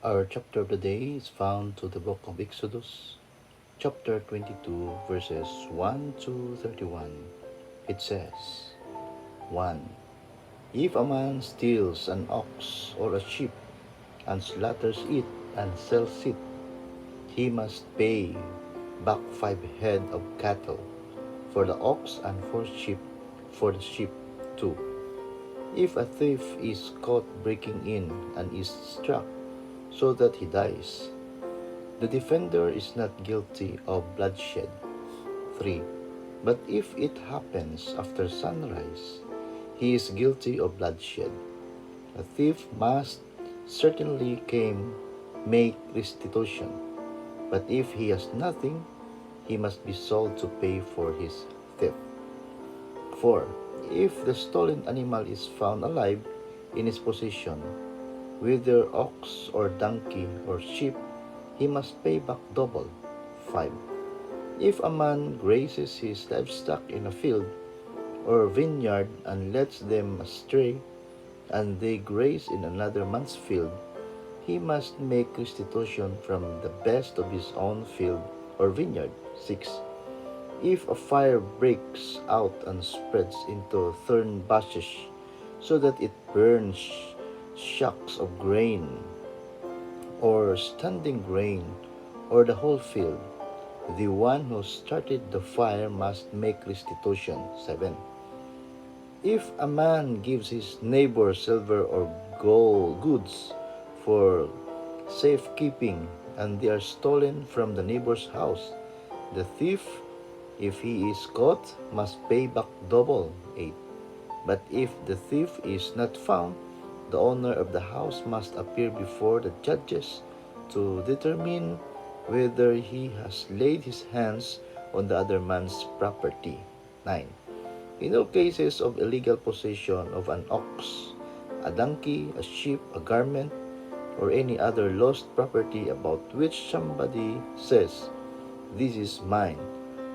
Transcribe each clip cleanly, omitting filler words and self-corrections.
Our chapter of the day is found to the book of Exodus, chapter 22, verses 1 to 31. It says, 1. If a man steals an ox or a sheep and slaughters it and sells it, he must pay back 5 head of cattle for the ox and 4 sheep for the sheep too. If a thief is caught breaking in and is struck so that he dies, the defender is not guilty of bloodshed. 3. But if it happens after sunrise, he is guilty of bloodshed. A thief must certainly make restitution, but if he has nothing, he must be sold to pay for his theft. 4. If the stolen animal is found alive in his possession, whether ox or donkey or sheep, he must pay back double. 5. If a man grazes his livestock in a field or vineyard and lets them astray, and they graze in another man's field, he must make restitution from the best of his own field or vineyard. 6. If a fire breaks out and spreads into thorn bushes so that it burns shocks of grain or standing grain or the whole field, the one who started the fire must make restitution. 7. If a man gives his neighbor silver or gold goods for safekeeping and they are stolen from the neighbor's house, the thief, if he is caught, must pay back double. 8. But if the thief is not found, the owner of the house must appear before the judges to determine whether he has laid his hands on the other man's property. 9. In all cases of illegal possession of an ox, a donkey, a sheep, a garment, or any other lost property about which somebody says, "This is mine,"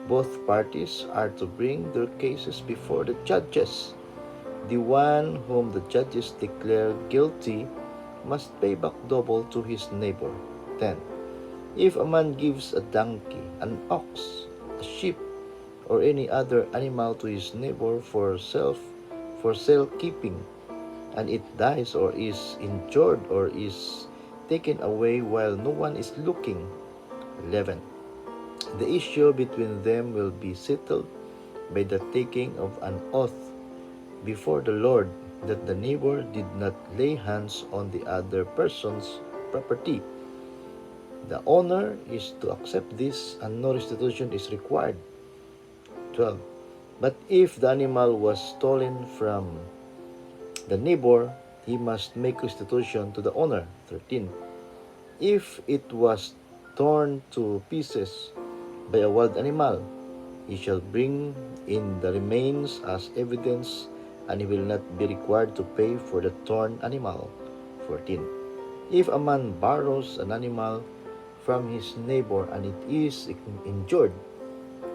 both parties are to bring their cases before the judges. The one whom the judges declare guilty must pay back double to his neighbor. 10. If a man gives a donkey, an ox, a sheep, or any other animal to his neighbor for sale keeping, and it dies or is injured or is taken away while no one is looking. 11. The issue between them will be settled by the taking of an oath before the Lord that the neighbor did not lay hands on the other person's property. The owner is to accept this and no restitution is required. 12. But if the animal was stolen from the neighbor, he must make restitution to the owner. 13. If it was torn to pieces by a wild animal, he shall bring in the remains as evidence, and he will not be required to pay for the torn animal. 14. If a man borrows an animal from his neighbor and it is injured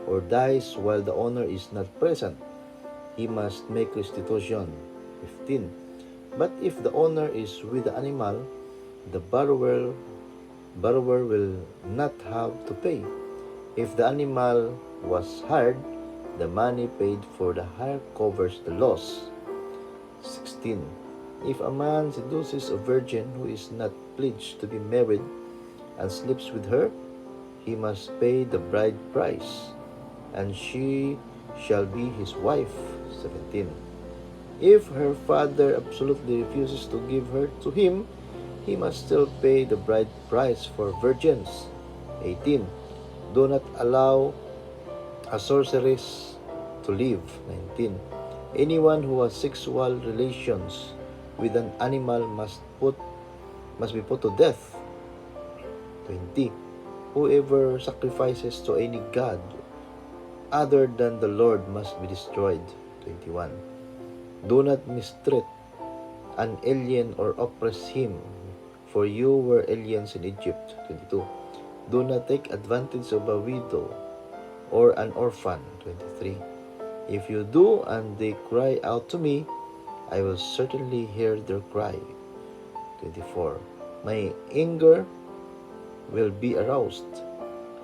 or dies while the owner is not present, he must make restitution. 15. But if the owner is with the animal, the borrower will not have to pay. If the animal was hired, the money paid for the hire covers the loss. 16. If a man seduces a virgin who is not pledged to be married and sleeps with her, he must pay the bride price, and she shall be his wife. 17. If her father absolutely refuses to give her to him, he must still pay the bride price for virgins. 18. Do not allow a sorceress to live. 19. Anyone who has sexual relations with an animal must be put to death. 20. Whoever sacrifices to any god other than the Lord must be destroyed. 21. Do not mistreat an alien or oppress him, for you were aliens in Egypt. 22. Do not take advantage of a widow or an orphan. 23. If you do and they cry out to me, I will certainly hear their cry. 24. My anger will be aroused,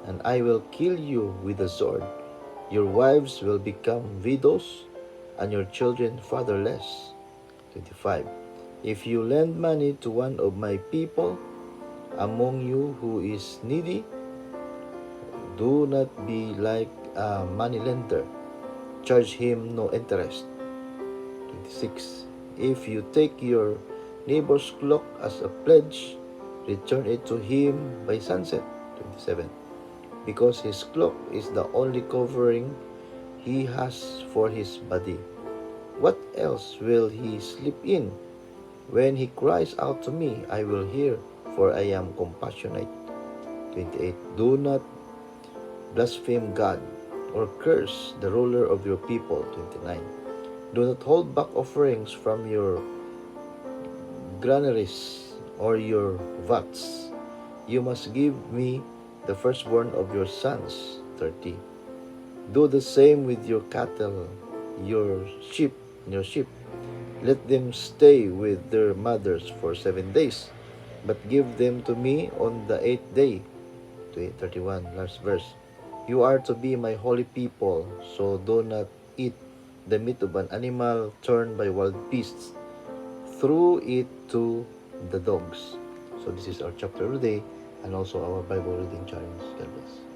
and I will kill you with the sword. Your wives will become widows, and your children fatherless. 25. If you lend money to one of my people among you who is needy, do not be like a moneylender. Charge him no interest. 26. If you take your neighbor's cloak as a pledge, return it to him by sunset. 27. Because his cloak is the only covering he has for his body. What else will he sleep in? When he cries out to me, I will hear, for I am compassionate. 28. Do not blaspheme God or curse the ruler of your people. 29. Do not hold back offerings from your granaries or your vats. You must give me the firstborn of your sons. 30. Do the same with your cattle, your sheep. Let them stay with their mothers for 7 days, but give them to me on the 8th day. 31, last verse. You are to be my holy people, so do not eat the meat of an animal torn by wild beasts. Throw it to the dogs. So this is our chapter today and also our Bible reading challenge. God bless.